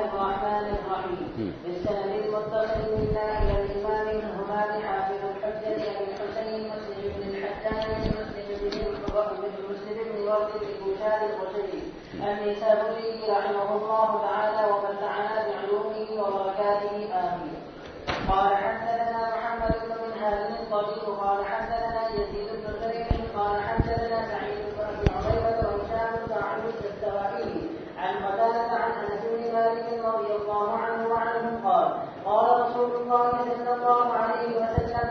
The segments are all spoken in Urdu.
الرحمن الرحيم بالسند المتصل منا الى الامام الهمام حافظ الحجه ابي الحسين مسلم بن الحجاج مسلم بن ورد بن بشار القشيري النيسابوري رحمه الله تعالى ومتعنا بعلومه وبركاته امين. قال حدثنا محمد بن منهال الطبيب قال حدثنا يزيد بن زريع قال حدثنا سعيد بن ابي عبيده وهشام بن عبد السوائي عن قتادة عن انس بن مالك رضي الله عنه وعنه قال قال رسول الله صلى الله عليه وسلم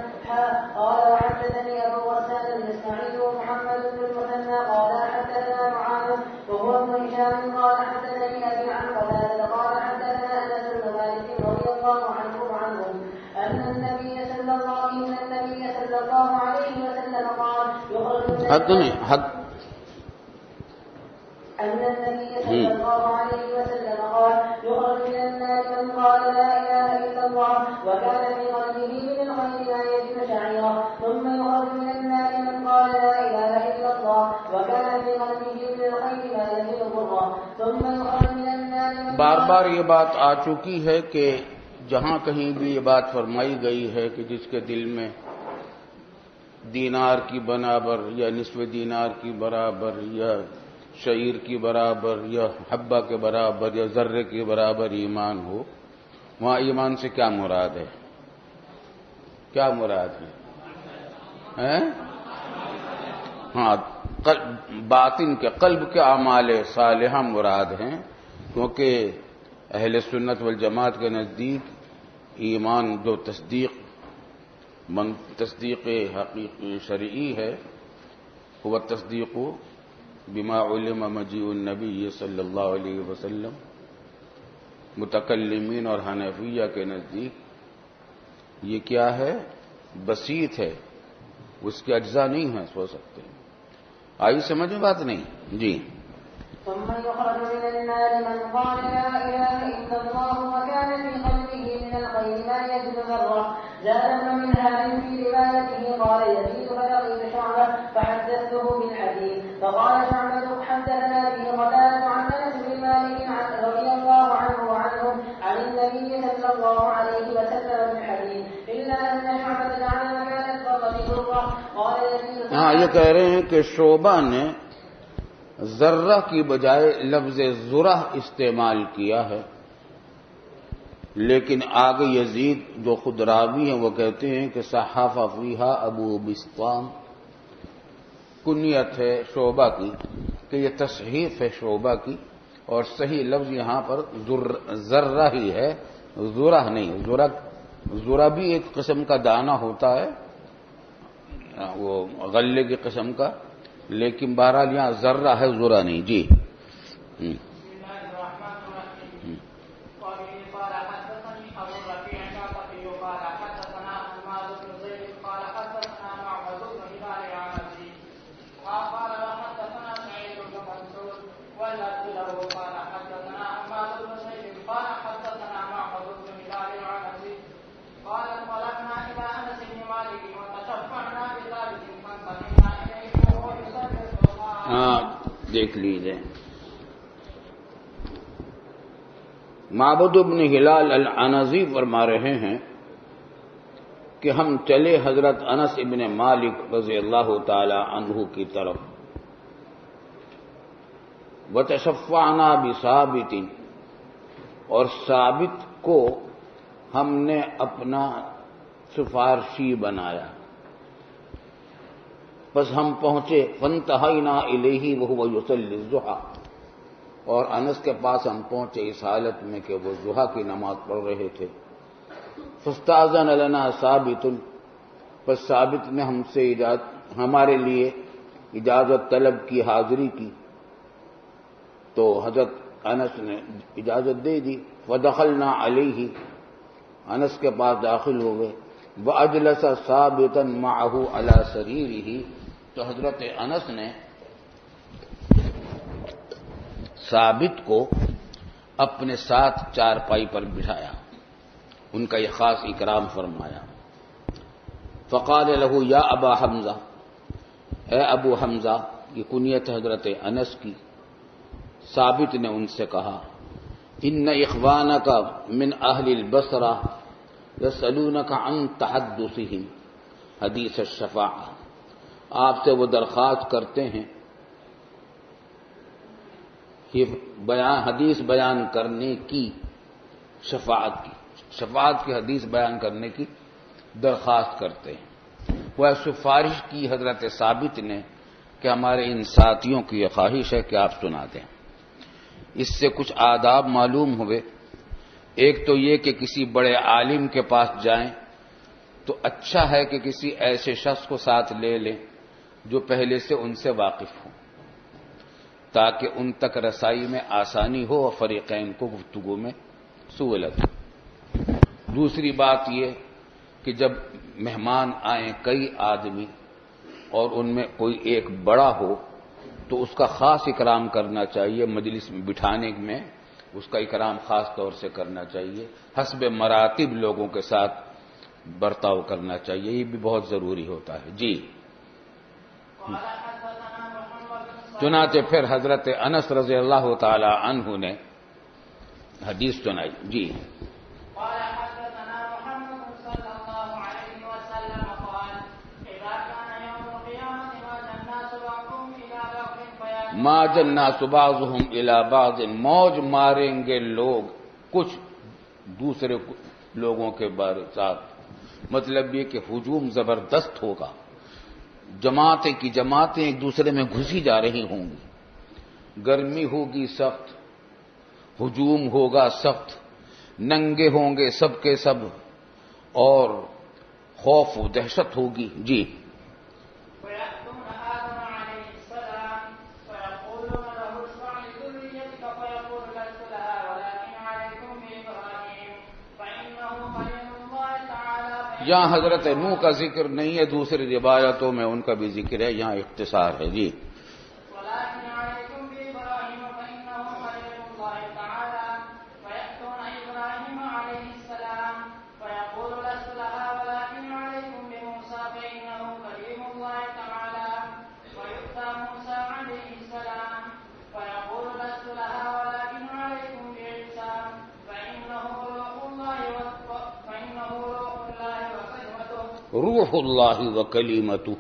قال وحدثني ابو غسان بن اسماعيل ومحمد بن المثنى قال حدثنا معاذ وهو ابن هشام قال حدثني ابي عن قتادة قال حدثنا انس بن مالك رضي الله عنه وعنهم ان النبي صلى الله عليه وسلم قال يخرج أن النبي صلى الله عليه وسلم قال يخرج من النار من قال لا إله إلا الله وكان في قلبه من الخير ما يجد شعيرا ثم يخرج من النار من قال لا إله إلا الله وكان في قلبه من الخير ما يجد برا ثم يخرج من النار من بار بار یہ بات آ چکی ہے کہ جہاں کہیں بھی یہ بات فرمائی گئی ہے کہ جس کے دل میں دینار کی برابر یا نصف دینار کی برابر یا شعیر کی برابر یا حبہ کے برابر یا ذرے کے برابر ایمان ہو، وہاں ایمان سے کیا مراد ہے؟ کیا مراد ہے؟ ہاں، باطن کے قلب کے اعمال صالحہ مراد ہیں، کیونکہ اہل سنت والجماعت کے نزدیک ایمان جو تصدیق حقیقی شرعی ہے وہ تصدیق بما علم مجیء النبی صلی اللہ علیہ وسلم. متکلمین اور حنفیہ کے نزدیک یہ کیا ہے؟ بسیط ہے، اس کے اجزاء نہیں ہیں سو سکتے. آئی سمجھ میں بات نہیں؟ جی. ثم يخرج من النار من قال لا إله إلا الله وكان في قلبه من الخير ما يجد ذرة. زاد ابن منهال في روايته قال يزيد فلقيت شعبة فحدثته بالحديث فقال شعبة حدثنا به قتادة عن أنس بن مالك رضي الله عنه وعنهم عن النبي صلى الله عليه وسلم بالحديث إلا أن شعبة جعل مكان البطن ذرة. قال يزيد یہ کہہ رہے ہیں کہ شعبہ نے ذرہ کی بجائے لفظ ذرہ استعمال کیا ہے، لیکن آگے یزید جو خود راوی ہیں وہ کہتے ہیں کہ صحف فیہا ابو بسطام، کنیت ہے شعبہ کی، کہ یہ تصحیف ہے شعبہ کی، اور صحیح لفظ یہاں پر ذرہ ہی ہے، ذرہ نہیں. ذرہ بھی ایک قسم کا دانہ ہوتا ہے، وہ غلے کی قسم کا، لیکن بہرحال یہاں ذرہ ہے، ذرہ نہیں. جی. دیکھ لیجئے، معبد بن ہلال العنزی فرما رہے ہیں کہ ہم چلے حضرت انس ابن مالک رضی اللہ تعالی عنہ کی طرف، وتشفعنا بثابت، اور ثابت کو ہم نے اپنا سفارشی بنایا. بس ہم پہنچے، فانتہینا الیہ وہو یصلی الضحیٰ، اور انس کے پاس ہم پہنچے اس حالت میں کہ وہ ضحیٰ کی نماز پڑھ رہے تھے. فاستأذن لنا ثابت، پس ثابت نے ہم سے ہمارے لیے اجازت طلب کی، حاضری کی، تو حضرت انس نے اجازت دے دی. فدخلنا علیہ، انس کے پاس داخل ہو گئے. وأجلس ثابتا معه على سريره، تو حضرت انس نے ثابت کو اپنے ساتھ چارپائی پر بٹھایا، ان کا یہ خاص اکرام فرمایا. فقال له یا ابا حمزہ، اے ابو حمزہ، یہ کنیت حضرت انس کی. ثابت نے ان سے کہا ان اخوانک من اہل البصرہ یسألونک عن تحدثہم حدیث الشفاعہ، آپ سے وہ درخواست کرتے ہیں کہ حدیث بیان کرنے کی، شفاعت کی حدیث بیان کرنے کی درخواست کرتے ہیں۔ وہ سفارش کی حضرت ثابت نے کہ ہمارے ان ساتھیوں کی یہ خواہش ہے کہ آپ سنا دیں۔ اس سے کچھ آداب معلوم ہوئے۔ ایک تو یہ کہ کسی بڑے عالم کے پاس جائیں تو اچھا ہے کہ کسی ایسے شخص کو ساتھ لے لیں جو پہلے سے ان سے واقف ہوں، تاکہ ان تک رسائی میں آسانی ہو اور فریقین کو گفتگو میں سہولت ہو۔ دوسری بات یہ کہ جب مہمان آئیں کئی آدمی اور ان میں کوئی ایک بڑا ہو تو اس کا خاص اکرام کرنا چاہیے، مجلس میں بٹھانے میں اس کا اکرام خاص طور سے کرنا چاہیے، حسب مراتب لوگوں کے ساتھ برتاؤ کرنا چاہیے، یہ بھی بہت ضروری ہوتا ہے۔ جی چنانچہ پھر حضرت انس رضی اللہ تعالی عنہ نے حدیث سنائی۔ جی ما جناس بعضهم الى بعض، موج ماریں گے لوگ کچھ دوسرے لوگوں کے بارے ساتھ، مطلب یہ کہ ہجوم زبردست ہوگا، جماعتیں کی جماعتیں ایک دوسرے میں گھسی جا رہی ہوں گی، گرمی ہوگی سخت، ہجوم ہوگا سخت، ننگے ہوں گے سب کے سب، اور خوف و دہشت ہوگی۔ جی یہاں حضرت نوح کا ذکر نہیں ہے، دوسری روایتوں میں ان کا بھی ذکر ہے، یہاں اختصار ہے۔ جی روح اللہ و کلیمتہ۔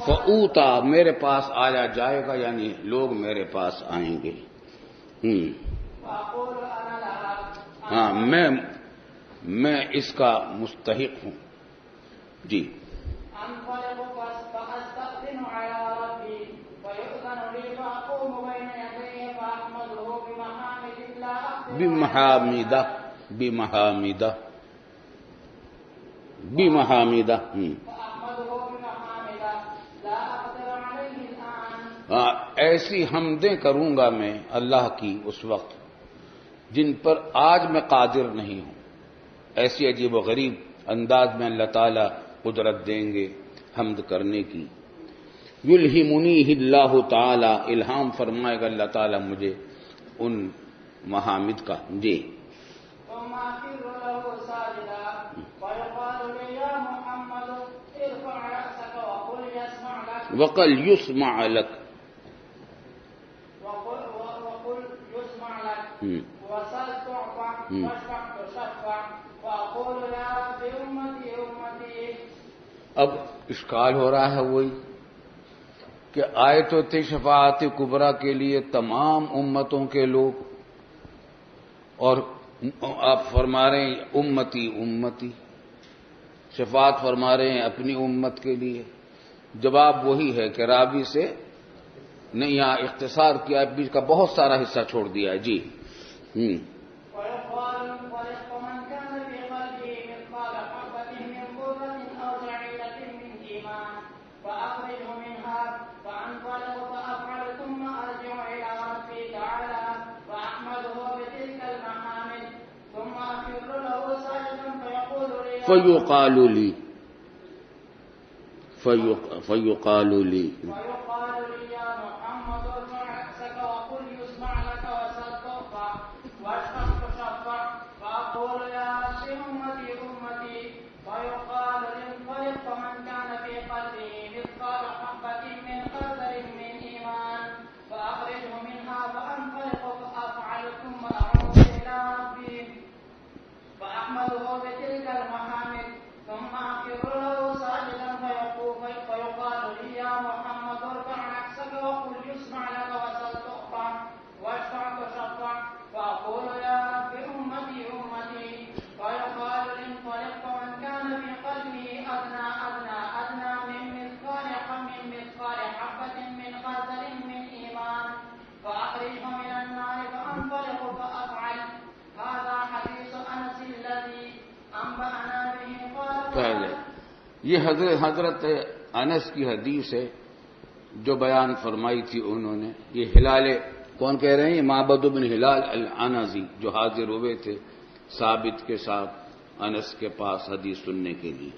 فأوتا میرے پاس آیا جائے گا، یعنی لوگ میرے پاس آئیں گے۔ ہاں میں اس کا مستحق ہوں۔ جی بمحامدہ بمحامدہ بمحامدہ۔ ایسی حمدیں کروں گا میں اللہ کی اس وقت جن پر آج میں قادر نہیں ہوں، ایسی عجیب و غریب انداز میں اللہ تعالیٰ قدرت دیں گے حمد کرنے کی۔ یلہمنیہ اللہ تعالیٰ، الہام فرمائے گا اللہ تعالیٰ مجھے ان محامد کا۔ جی وقل یسمع لک، اب اشکال ہو رہا ہے وہی کہ آئے تو تھے شفاعت کبریٰ کے لیے تمام امتوں کے لوگ، اور آپ فرما رہے ہیں امتی امتی، شفاعت فرما رہے ہیں اپنی امت کے لیے۔ جواب وہی ہے کہ راوی سے نہیں، یہاں اختصار کیا، بیچ کا بہت سارا حصہ چھوڑ دیا ہے۔ جی فیقال لی فیقال لی، أمتي أمتي ويقال للفرق فمن كان في قلبه مثقال حبة من خردل من إيمان فأخرجه منها فأنطلق فأفعل ثم أعود إلى ربي فأحمده بتلك المحامد ثم أخر له ساجدا فيقال لي يا محمد ارفع نفسك وقل يسمع لك وسل تؤطع واشفع تشفع فأقول يا رب أمتي أمتي ويقال انطلق فمن كان في قلبه أدنى من مثقال حبة من خردل من إيمان فأخرجه من النار فأنطلق فأفعل. هذا حديث أنس الذي أنبأنا به پہلے یہ حضرت انس کی حدیث ہے جو بیان فرمائی تھی انہوں نے. یہ ہلال کون کہہ رہے ہیں؟ یہ معبد بن ہلال العنزی جو حاضر ہوئے تھے ثابت کے ساتھ انس کے پاس حدیث سننے کے لیے.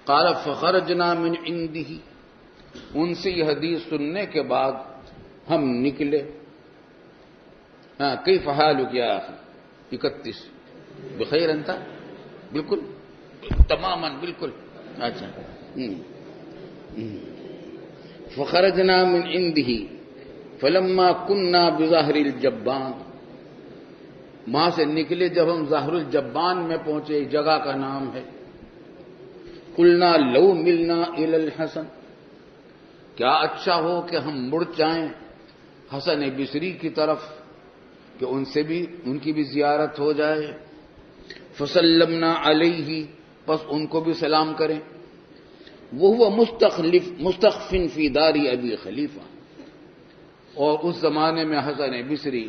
قال فخرجنا من عنده، ان سے یہ حدیث سننے کے بعد ہم نکلے. کیف حالک یا اخی 31 بخیر انت؟ بالکل تماما بالکل. اچھا فخرجنا من عنده فلما كنا بظاہر الجبان، وہاں سے نکلے جب ہم ظاہر الجبان میں پہنچے، ایک جگہ کا نام ہے. قلنا لو ملنا الى الحسن، کیا اچھا ہو کہ ہم مڑ جائیں حسن بصری کی طرف کہ ان کی بھی زیارت ہو جائے. فسلمنا علیہ، پس ان کو بھی سلام کریں. وہ مستخف فی دار ابی خلیفہ، اور اس زمانے میں حسن بصری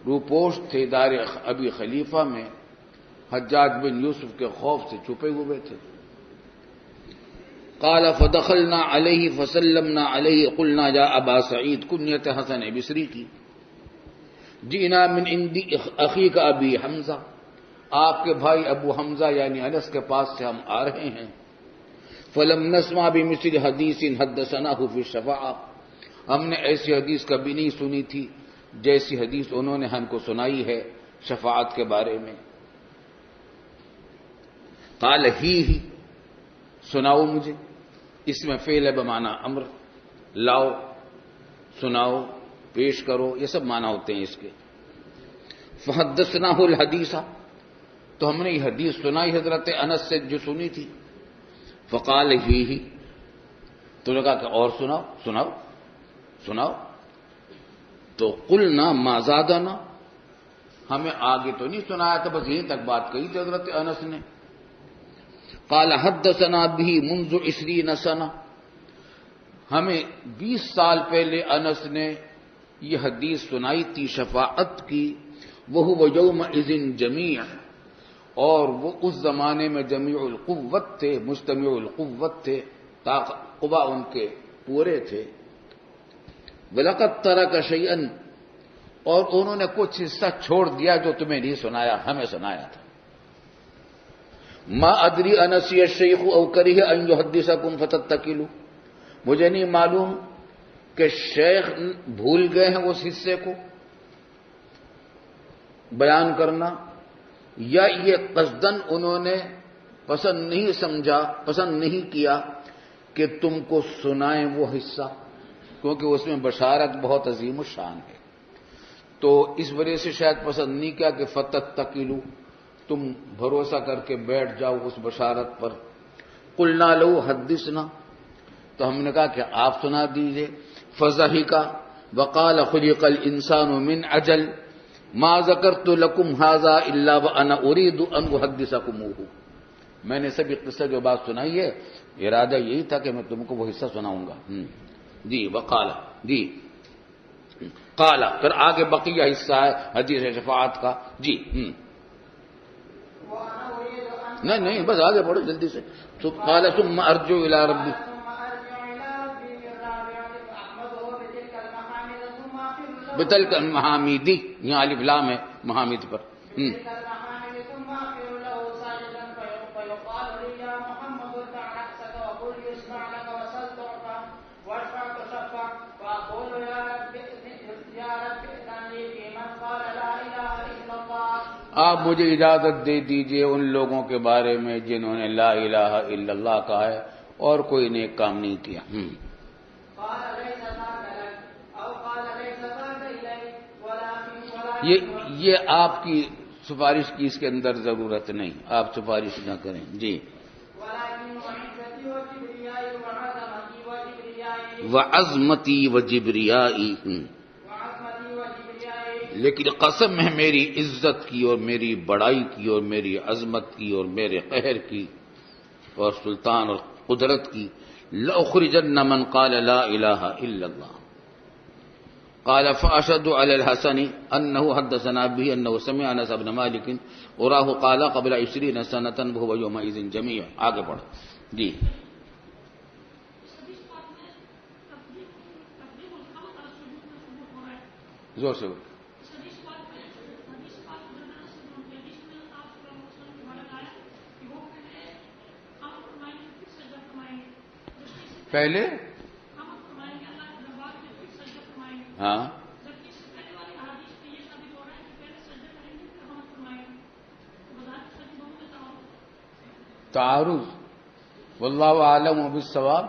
روپوش تھے دار ابی خلیفہ میں، حجاج بن یوسف کے خوف سے چھپے ہوئے تھے. قال فدخلنا علیہ فسلمنا علیہ قلنا یا ابا سعید، کنیت حسن بصری کی. جئنا من عند اخیک ابی حمزہ، آپ کے بھائی ابو حمزہ یعنی انس کے پاس سے ہم آ رہے ہیں. فلم نسمع بمثل حدیث حدثناه فی الشفاعہ، ہم نے ایسی حدیث کبھی نہیں سنی تھی جیسی حدیث انہوں نے ہم کو سنائی ہے شفاعت کے بارے میں. قال ہی سناؤ مجھے، اس میں فعل بمعنی امر، لاؤ سناؤ پیش کرو، یہ سب معنی ہوتے ہیں اس کے. فحدثناه الحدیث، تو ہم نے یہ حدیث سنائی حضرت انس سے جو سنی تھی. فقال ہی تو نے کہا کہ اور سناؤ. تو قلنا ما زادنا، ہمیں آگے تو نہیں سنایا تھا، بس یہیں تک بات کہی تھی حضرت انس نے. قال حدثنا به منذ 20 سنہ، ہمیں 20 سال پہلے انس نے یہ حدیث سنائی تھی شفاعت کی. وهو يومئذ جميع، اور وہ اس زمانے میں جمیع القوت تھے، مجتمع القوت تھے، قوا ان کے پورے تھے. وَلَقَدْ تَرَكَ شَيْئًا، اور انہوں نے کچھ حصہ چھوڑ دیا جو تمہیں نہیں سنایا، ہمیں سنایا تھا. ما ادری انسی الشیخ او کرہ ان یحدثکم فتتکلوا، مجھے نہیں معلوم کہ شیخ بھول گئے ہیں اس حصے کو بیان کرنا، یا یہ قصدن انہوں نے پسند نہیں کیا کہ تم کو سنائیں وہ حصہ، کیونکہ اس میں بشارت بہت عظیم الشان ہے. تو اس وجہ سے شاید پسند نہیں کیا کہ فتتکلوا، تم بھروسہ کر کے بیٹھ جاؤ اس بشارت پر. قلنا لو حدثنا، تو ہم نے کہا کہ آپ سنا دیجئے. فضحک وقال خلق الانسان من عجل ما ذکرت لکم ھذا الا وانا اريد ان احدثکموہ، میں نے سب قصہ جو بات سنائی ہے ارادہ یہی تھا کہ میں تم کو وہ حصہ سناؤں گا. جی وقال، جی قال، پھر آگے بقیہ حصہ ہے حدیث شفاعت کا. جی نہیں بس آگے بڑھو جلدی سے. قال ثم ارجع الى ربی، بتلک المحامدی، یہاں الف لام ہے محامد پر. آپ مجھے اجازت دے دیجئے ان لوگوں کے بارے میں جنہوں نے لا الہ الا اللہ کہا ہے اور کوئی نیک کام نہیں کیا. یہ آپ کی سفارش کی اس کے اندر ضرورت نہیں، آپ سفارش نہ کریں. جی. وعظمتی وجبریائی، لیکن قسم ہے میری عزت کی اور میری بڑائی کی اور میری عظمت کی اور میرے قہر کی اور سلطان اور قدرت کی، لأخرجن من قال لا الہ الا اللہ. قال فأشهد على الحسن أنه حدثنا به أنه سمع أنس بن مالك وراه قال قبل 20 سنة وهو يومئذ جميع. آگے پڑھو. جی. زور سے بولو. پہلے ہاں تعارض واللہ عالم بالصواب.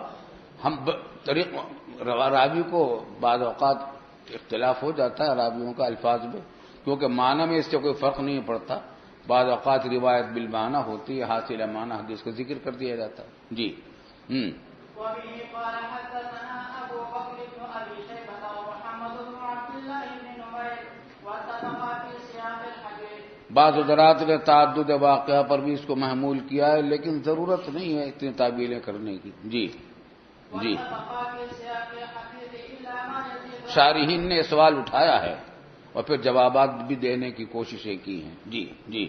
ہم طریق راوی کو بعض اوقات اختلاف ہو جاتا ہے راویوں کا الفاظ میں، کیونکہ معنی میں اس سے کوئی فرق نہیں پڑتا. بعض اوقات روایت بالمعنی ہوتی ہے، حاصل معنی حدیث کا ذکر کر دیا جاتا ہے. جی. بعض حضرات نے تعدد واقعہ پر بھی اس کو محمول کیا ہے، لیکن ضرورت نہیں ہے اتنی تعبیریں کرنے کی. جی. جی. شارحین نے سوال اٹھایا ہے اور پھر جوابات بھی دینے کی کوششیں کی ہیں. جی. جی.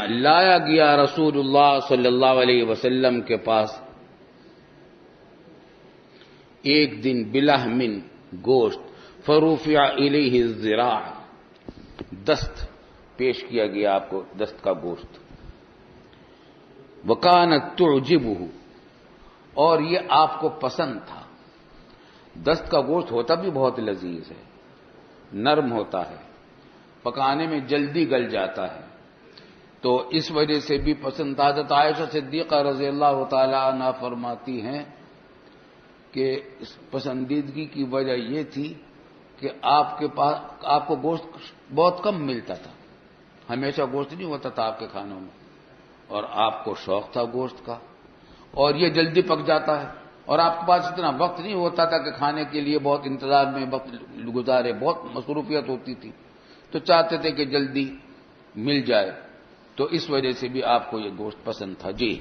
لایا گیا رسول اللہ صلی اللہ علیہ وسلم کے پاس ایک دن بلحمن گوشت، فرفع الیہ الذراع، دست پیش کیا گیا آپ کو، دست کا گوشت. وکانت تعجبہ، اور یہ آپ کو پسند تھا. دست کا گوشت ہوتا بھی بہت لذیذ ہے، نرم ہوتا ہے، پکانے میں جلدی گل جاتا ہے، تو اس وجہ سے بھی پسند. حضرت عائشہ صدیقہ رضی اللہ تعالی عنہا فرماتی ہیں کہ اس پسندیدگی کی وجہ یہ تھی کہ آپ کے پاس آپ کو گوشت بہت کم ملتا تھا، ہمیشہ گوشت نہیں ہوتا تھا آپ کے کھانوں میں، اور آپ کو شوق تھا گوشت کا، اور یہ جلدی پک جاتا ہے، اور آپ کے پاس اتنا وقت نہیں ہوتا تھا کہ کھانے کے لیے بہت انتظار میں وقت گزارے، بہت مصروفیت ہوتی تھی، تو چاہتے تھے کہ جلدی مل جائے، تو اس وجہ سے بھی آپ کو یہ گوشت پسند تھا. جی.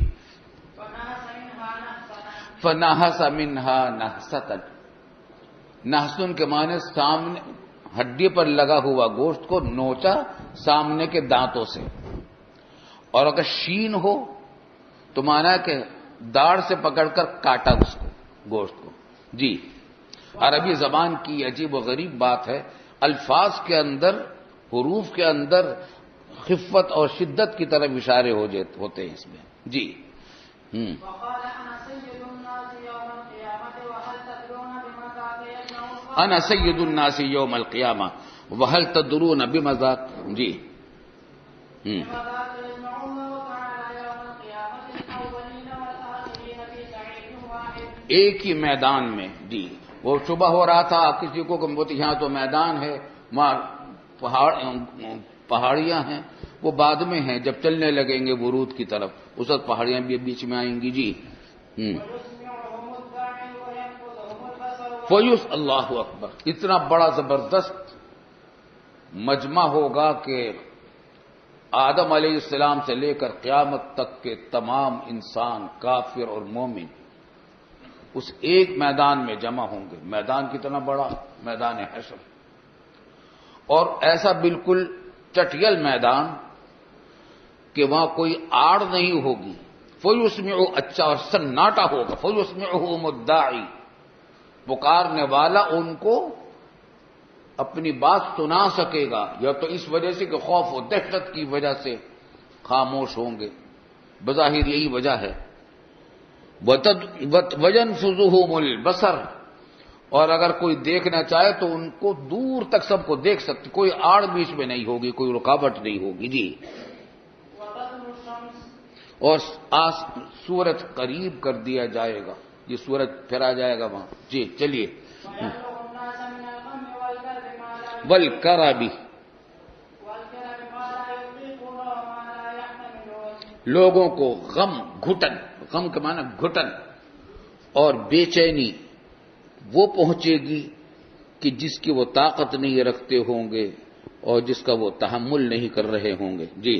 فنحس منہا نحستن، نحسن کے معنی سامنے ہڈی پر لگا ہوا گوشت کو نوچا سامنے کے دانتوں سے، اور اگر شین ہو تو معنی کہ داڑھ سے پکڑ کر کاٹا اس کو، گوشت کو. جی. عربی زبان کی عجیب و غریب بات ہے، الفاظ کے اندر، حروف کے اندر خفت اور شدت کی طرف اشارے ہوتے ہیں اس میں. جی. انا سید الناس یوم القیامہ وہل تدرون بمذاق. جی. ایک ہی میدان میں. جی. وہ شبہ ہو رہا تھا کسی کو کہ یہاں تو میدان ہے، وہاں پہاڑیاں ہیں، وہ بعد میں ہیں، جب چلنے لگیں گے ورود کی طرف اس وقت پہاڑیاں بھی بیچ میں آئیں گی. جی. فیوس اللہ اکبر، اتنا بڑا زبردست مجمع ہوگا کہ آدم علیہ السلام سے لے کر قیامت تک کے تمام انسان، کافر اور مومن اس ایک میدان میں جمع ہوں گے. میدان کتنا بڑا، میدان حشر، اور ایسا بالکل چٹیل میدان کہ وہاں کوئی آڑ نہیں ہوگی. فیسمع، اچھا اور سناٹا ہوگا. فیسمعہم الداعی، پکارنے والا ان کو اپنی بات سنا سکے گا، یا تو اس وجہ سے کہ خوف و دہشت کی وجہ سے خاموش ہوں گے، بظاہر یہی وجہ ہے۔ وَيَنْفُذُهُمُ الْبَصَرُ، اور اگر کوئی دیکھنا چاہے تو ان کو دور تک سب کو دیکھ سکتے، کوئی آڑ بیچ میں نہیں ہوگی، کوئی رکاوٹ نہیں ہوگی۔ جی، اور سورج قریب کر دیا جائے گا، یہ سورج پھرا جائے گا وہاں۔ جی چلیے۔ وَالْكَرَبِ، لوگوں کو غم، گھٹن، غم کے معنی گھٹن اور بے چینی وہ پہنچے گی کہ جس کی وہ طاقت نہیں رکھتے ہوں گے اور جس کا وہ تحمل نہیں کر رہے ہوں گے۔ جی،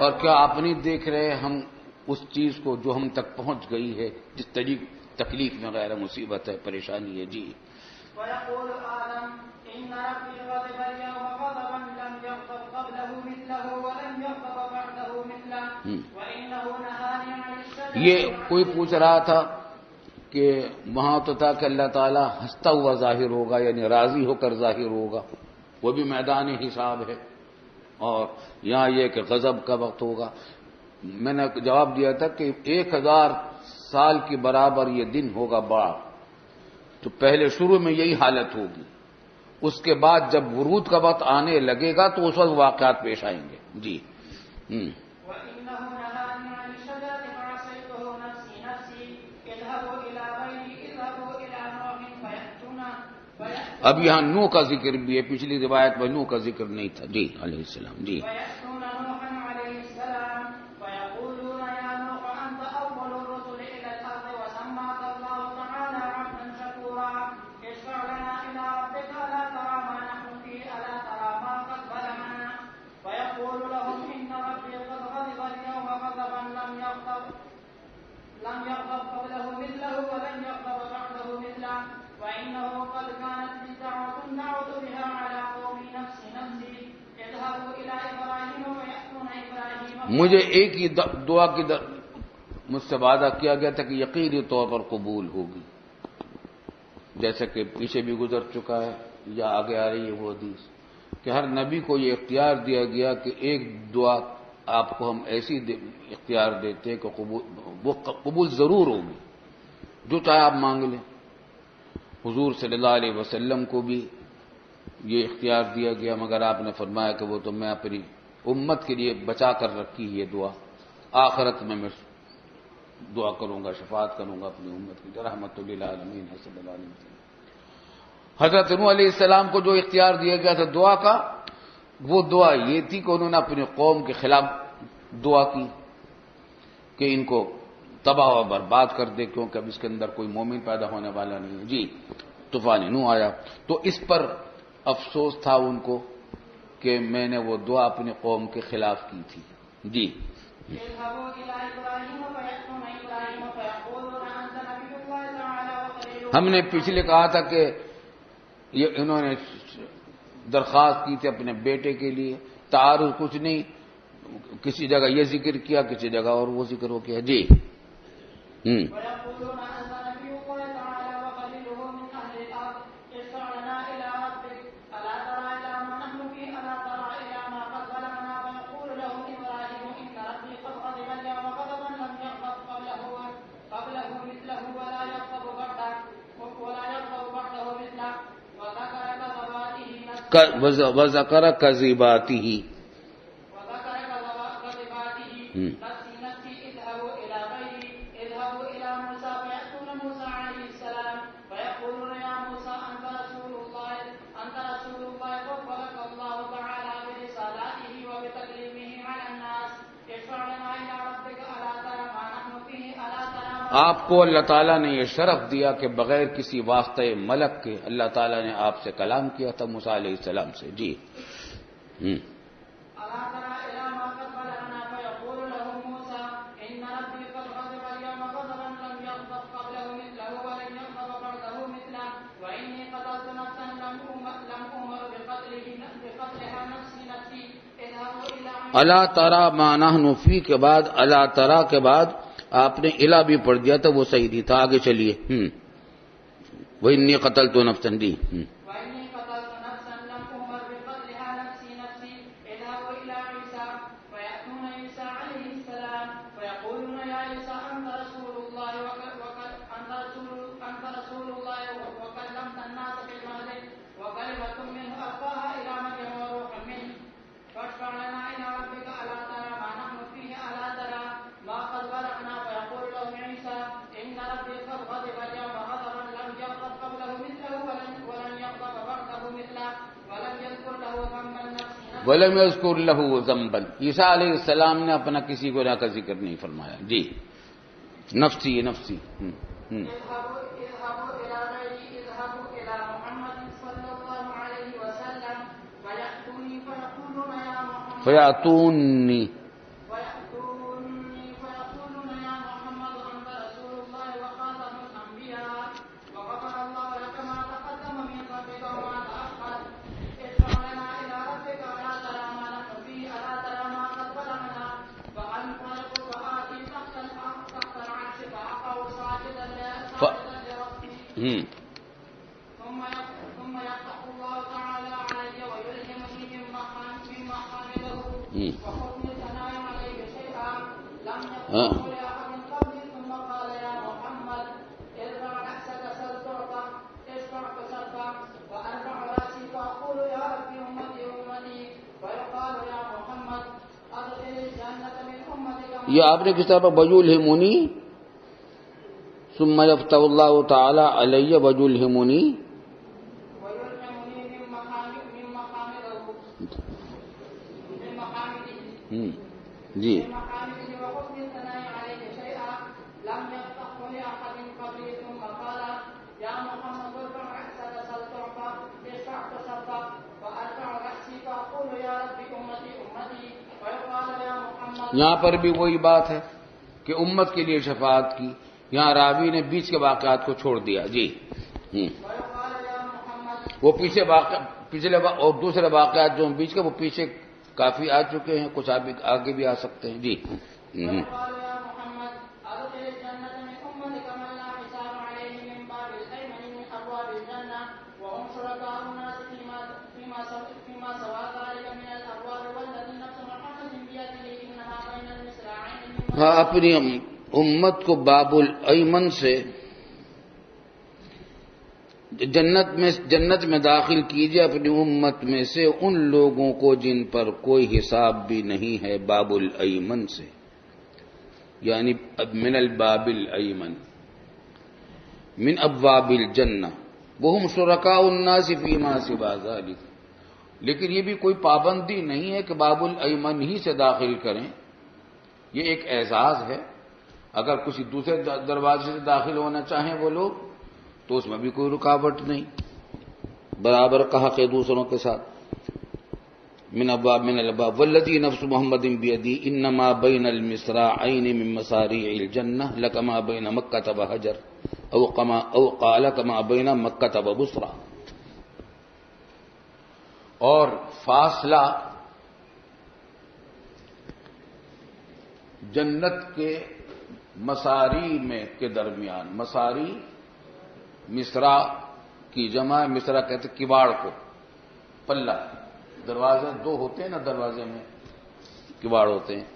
اور کیا آپ نہیں دیکھ رہے ہم اس چیز کو جو ہم تک پہنچ گئی ہے، جس تکلیف میں غیر مصیبت ہے، پریشانی ہے۔ جی، ويقول آدم إن ربي غضب اليوم غضبا لم يغضب قبله مثله ولم يغضب بعده مثله وإنه نهاني عن الشجرة۔ یہ کوئی پوچھ رہا تھا کہ وہاں تو تھا کہ اللہ تعالیٰ ہنستا ہوا ظاہر ہوگا، یعنی راضی ہو کر ظاہر ہوگا، وہ بھی میدان حساب ہے، اور یہاں یہ کہ غضب کا وقت ہوگا۔ میں نے جواب دیا تھا کہ 1000 سال کے برابر یہ دن ہوگا بڑا، تو پہلے شروع میں یہی حالت ہوگی، اس کے بعد جب ورود کا وقت آنے لگے گا تو اس وقت واقعات پیش آئیں گے۔ جی، وإنه نهاني عن الشجرة فعصيته نفسي نفسي اذهبوا إلى غيري اذهبوا إلى نوح فيأتونا اب یہاں نوح کا ذکر بھی ہے، پچھلی روایت میں نوح کا ذکر نہیں تھا۔ جی علیہ السلام۔ جی، ويأتون نوحا عليه السلام فيقولون يا نوح أنت أول الرسل إلى الأرض وسماك الله تعالى عبدا شكورا اشفع لنا إلى ربك ألا ترى ما نحن فيه ألا ترى ما قد بلغنا فيقول لهم إن ربي قد غضب اليوم غضبا لم يغضب قبله مثله ولم يغضب بعده مثله وإنه قد كانت لي دعوة دعوت بها على قومي نفسي نفسي اذهبوا إلى إبراهيم ويأتون إبراهيم۔ مجھے ایک ہی دعا کی مجھ سے وعدہ کیا گیا تھا کہ یقینی طور پر قبول ہوگی، جیسا کہ پیچھے بھی گزر چکا ہے یا آگے آ رہی ہے وہ حدیث کہ ہر نبی کو یہ اختیار دیا گیا کہ ایک دعا آپ کو ہم ایسی اختیار دیتے ہیں کہ وہ قبول ضرور ہوگی، جو چاہے آپ مانگ لیں۔ حضور صلی اللہ علیہ وسلم کو بھی یہ اختیار دیا گیا، مگر آپ نے فرمایا کہ وہ تو میں اپنی امت کے لیے بچا کر رکھی یہ دعا، آخرت میں دعا کروں گا، شفاعت کروں گا اپنی امت کی، رحمت للعالمین صلی اللہ علیہ وسلم۔ حضرت نوح علیہ السلام کو جو اختیار دیا گیا تھا دعا کا، وہ دعا یہ تھی کہ انہوں نے اپنی قوم کے خلاف دعا کی کہ ان کو تباہ و برباد کر دے، کیونکہ اب اس کے اندر کوئی مومن پیدا ہونے والا نہیں ہے۔ جی، طوفان نوح آیا تو اس پر افسوس تھا ان کو کہ میں نے وہ دعا اپنی قوم کے خلاف کی تھی۔ جی، اذهبوا إلى إبراهيم فيأتون إبراهيم فيقولون أنت نبي الله تعالى وخليله۔ ہم نے پچھلے کہا تھا کہ یہ انہوں نے درخواست کی تھی اپنے بیٹے کے لیے، تعارض کچھ نہیں، کسی جگہ یہ ذکر کیا، کسی جگہ اور وہ ذکر ہو کیا۔ جی، ويقولون أنت نبي الله تعالى وخليله من أهل الأرض اشفع لنا إلى ربك ألا ترى إلى ما نحن فيه ألا ترى إلى ما قد بلغنا فيقول لهم إبراهيم إن ربي قد غضب اليوم غضبا لم يغضب قبله مثله ولا يغضب بعده مثله وذكر كذباته وذكر كذباته نفسي نفسي اذهبوا إلى غيري اذهبوا إلى موسى فيأتون موسى عليه السلام فيقولون يا موسى أنت رسول الله فضلك الله تعالى برسالاته وبتكليمه على الناس اشفع لنا إلى ربك ألا ترى آپ کو اللہ تعالیٰ نے یہ شرف دیا کہ بغیر کسی واسطہ ملک کے اللہ تعالیٰ نے آپ سے کلام کیا تھا موسیٰ علیہ السلام سے. جی ألا ترى إلى ما قد بلغنا فيقول له موسى إن ربي قد غضب اليوم غضبا لم يغضب قبله مثله ولن يغضب بعده مثله وإني قتلت نفسا لم أمر بقتلها نفسي اذهبوا إلى اللہ ترى ما نحن فی کے بعد اللہ ترى کے بعد آپ نے الا بھی پڑھ دیا تھا، وہ صحیح نہیں تھا. آگے چلیے. وإني قتلت نفسا. جی وإني قتلت نفسا لم أمر بقتلها نفسي اذهبوا إلى عيسى فيأتون عيسى عليه السلام فيقولون يا عيسى أنت رسول الله وكلمت الناس في المهد وكلمة منه ألقاها إلى مريم وروح منه فاشفع لنا إلى ربك ألا ترى ما نحن فيه ألا ترى ما قد بلغنا فيقول لهم عيسى إن ربي قد غضب اليوم غضبا لم يغضب قبله مثله ولن يغضب بعده مثله ولم يذكر له ذنبا نفسه ولم يذكر له ذنبا. عیسیٰ علیہ السلام نے اپنا کسی گناہ کا ذکر نہیں فرمایا. جی نفسی نفسی. اذهبوا إلى غيري اذهبوا إلى محمد صلى الله عليه وسلم فيأتوني فيقولون يا محمد فیاتونی. فيقولون يا محمد أنت رسول الله وخاتم الأنبياء وغفر الله لك ما تقدم من ذنبك وما تأخر اشفع لنا إلى ربك ألا ترى ما نحن فيه ألا ترى ما قد بلغنا فأنطلق فآتي تحت العرش فأقع ساجدا لربي ثم يفتح الله تعالى علي ويلهمني من محامده وحكم ثناء عليه شيئا لم يقل لأحد قبلي ثم قال يا محمد ارفع رأسك سل تعطى اشفع تشفع وأرفع رأسي فأقول يا ربي أمتي فيقال يا محمد أدخل الجنة من أمتك. یہ آپ نے کس طرح پر وَيُلْهِمُنِي ثم يفتح اللہ تعالی علیہ وَيُلْهِمُنِي من محامده جی وحكم الثناء عليه شيئا لم يفتح لأحد قبلي ثم قال يا محمد ارفع رأسك سل تعطى اشفع تشفع وأرفع رأسي فأقول يا ربي أمتي ويقال يا محمد. یہاں پر بھی وہی بات ہے کہ امت کے لیے شفاعت کی. یہاں راوی نے بیچ کے واقعات کو چھوڑ دیا. جی ويقال يا محمد وہ پچھلے اور دوسرے واقعات جو بیچ کے وہ پیچھے کافی آ چکے ہیں، کچھ آگے بھی آ سکتے ہیں. جی ويقال يا محمد أدخل الجنة من أمتك من لا حساب عليه من باب الأيمن من أبواب الجنة وهم شركاء الناس فيما سوى ذلك من الأبواب والذي نفس محمد بيده إنها بين المصراعين. ہاں اپنی امت کو باب الایمن سے جنت میں داخل کیجیے اپنی امت میں سے ان لوگوں کو جن پر کوئی حساب بھی نہیں ہے، باب الایمن سے، یعنی من الباب الایمن من ابواب الجنہ وہم شرکاء الناس فیما سوا ذلک. لیکن یہ بھی کوئی پابندی نہیں ہے کہ باب الایمن ہی سے داخل کریں، یہ ایک اعزاز ہے. اگر کسی دوسرے دروازے سے داخل ہونا چاہیں وہ لوگ تو اس میں بھی کوئی رکاوٹ نہیں، برابر کا حق ہے دوسروں کے ساتھ. من الابواب والذی نفس محمد بیدی انما بین المصراعین من مصاریع الجنہ لکما بین مکہ و حجر او قال کما بین مکہ و بصرہ. اور فاصلہ جنت کے مساری میں کے درمیان، مساری مصرا کی جمع، مصرا کہتے کواڑ کو، پلہ، دروازے دو ہوتے ہیں نا، دروازے میں کواڑ ہوتے ہیں،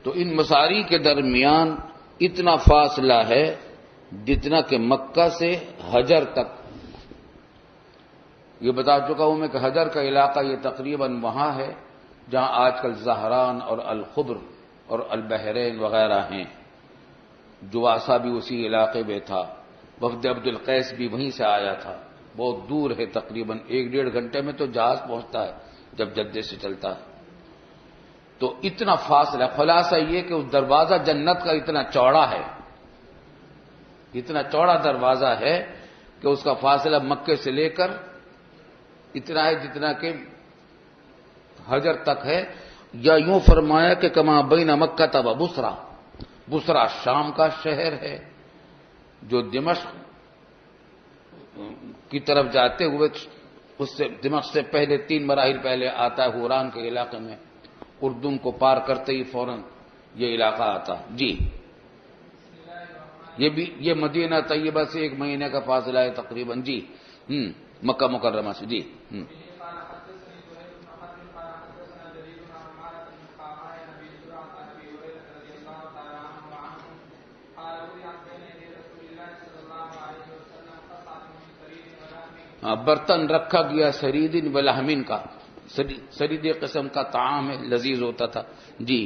تو ان مساری کے درمیان اتنا فاصلہ ہے جتنا کہ مکہ سے حجر تک. یہ بتا چکا ہوں میں کہ حجر کا علاقہ یہ تقریباً وہاں ہے جہاں آج کل زہران اور الخبر اور البحرین وغیرہ ہیں. جواسا بھی اسی علاقے میں تھا، وفد عبد القیس بھی وہیں سے آیا تھا. بہت دور ہے، تقریباً 1-1.5 گھنٹے میں تو جہاز پہنچتا ہے جب جدے سے چلتا ہے. تو اتنا فاصلہ، خلاصہ یہ کہ اس دروازہ جنت کا اتنا چوڑا ہے اتنا چوڑا دروازہ ہے کہ اس کا فاصلہ مکے سے لے کر اتنا ہے جتنا کہ حجر تک ہے، یا یوں فرمایا کہ کما بین مکہ و بصرہ، بصرہ شام کا شہر ہے جو دمشق کی طرف جاتے ہوئے اس سے دمشق سے پہلے 3 مراحل پہلے آتا ہے حوران کے علاقے میں، اردن کو پار کرتے ہی فوراً یہ علاقہ آتا ہے۔ جی یہ مدینہ طیبہ سے 1 مہینے کا فاصلہ ہے تقریباً۔ جی مکہ مکرمہ سے۔ جی برتن رکھا گیا سرید ولحمین کا، سرید قسم کا طعام ہے، لذیذ ہوتا تھا۔ جی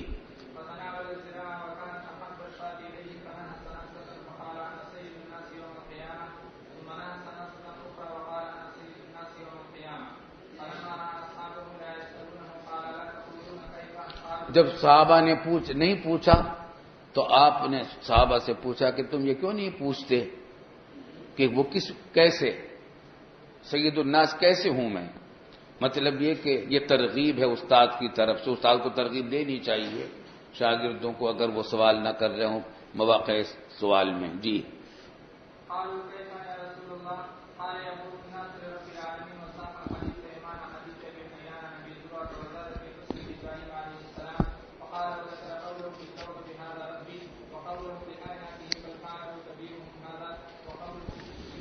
جب صحابہ نے نہیں پوچھا تو آپ نے صحابہ سے پوچھا کہ تم یہ کیوں نہیں پوچھتے کہ وہ کیسے سید الناس کیسے ہوں میں؟ مطلب یہ کہ یہ ترغیب ہے استاد کی طرف سے، استاد کو ترغیب دینی چاہیے شاگردوں کو اگر وہ سوال نہ کر رہے ہوں مواقع سوال میں۔ جی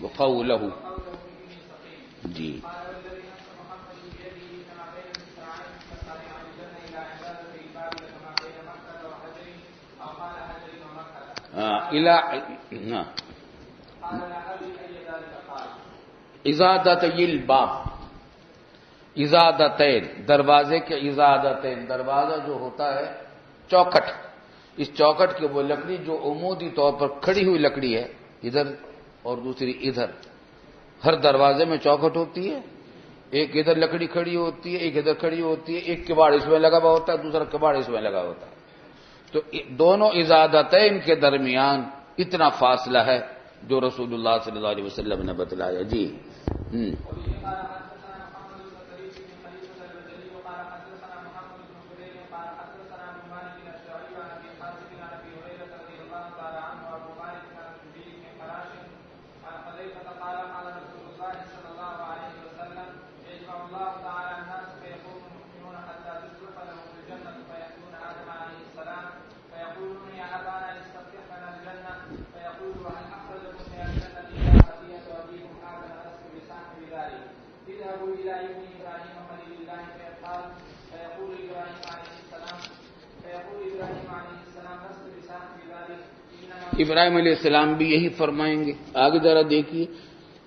وقولہ، جی ازادتي الباب، ازادتین دروازے کے ازادتین، دروازہ جو ہوتا ہے چوکھٹ، اس چوکھٹ کی وہ لکڑی جو عمودی طور پر کھڑی ہوئی لکڑی ہے ادھر اور دوسری ادھر، ہر دروازے میں چوکھٹ ہوتی ہے، ایک ادھر لکڑی کھڑی ہوتی ہے، ایک ادھر کھڑی ہوتی ہے، ایک کباڑ اس میں لگا ہوا ہوتا ہے، دوسرا کباڑ اس میں لگا ہوتا ہے، تو دونوں ازادتین کے درمیان اتنا فاصلہ ہے جو رسول اللہ صلی اللہ علیہ وسلم نے بتلایا۔ جی ابراہیم علیہ السلام بھی یہی فرمائیں گے۔ آگے ذرا دیکھیے،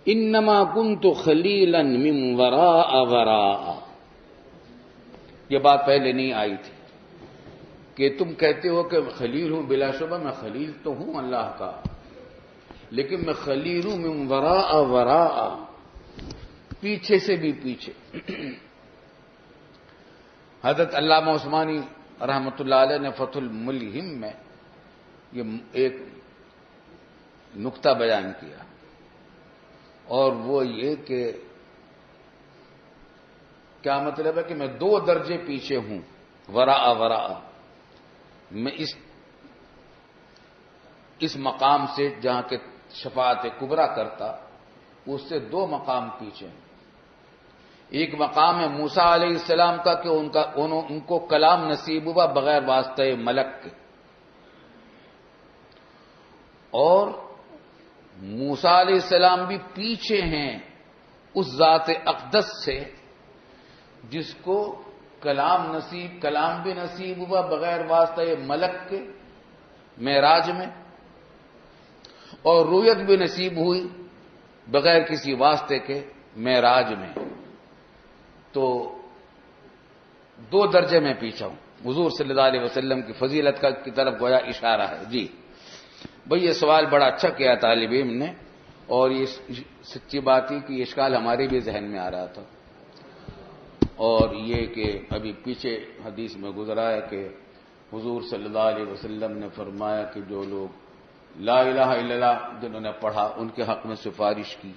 انما کنت خلیلا من وراء وراء، یہ بات پہلے نہیں آئی تھی کہ تم کہتے ہو کہ خلیل ہوں، بلا شبہ میں خلیل تو ہوں اللہ کا، لیکن میں خلیل ہوں من وراء وراء، پیچھے سے بھی پیچھے۔ حضرت علامہ عثمانی رحمۃ اللہ علیہ نے فتح الملہم میں یہ ایک نقطہ بیان کیا، اور وہ یہ کہ کیا مطلب ہے کہ میں 2 درجے پیچھے ہوں، وراء وراء، میں اس مقام سے جہاں کے شفاعت کبریٰ کرتا اس سے 2 مقام پیچھے ہیں۔ ایک مقام ہے موسیٰ علیہ السلام کا کہ ان کو کلام نصیب ہوا بغیر واسطہ ملک کے، اور موسیٰ علیہ السلام بھی پیچھے ہیں اس ذات اقدس سے جس کو کلام بھی نصیب ہوا بغیر واسطہ ملک کے معراج میں، اور رویت بھی نصیب ہوئی بغیر کسی واسطے کے معراج میں، تو 2 درجے میں پیچھا ہوں۔ حضور صلی اللہ علیہ وسلم کی فضیلت کی طرف گویا اشارہ ہے۔ جی بھئی یہ سوال بڑا اچھا کیا طالب علم نے، اور یہ سچی بات ہی کہ اشکال ہمارے بھی ذہن میں آ رہا تھا، اور یہ کہ ابھی پیچھے حدیث میں گزرا ہے کہ حضور صلی اللہ علیہ وسلم نے فرمایا کہ جو لوگ لا الہ الا اللہ جنہوں نے پڑھا ان کے حق میں سفارش کی،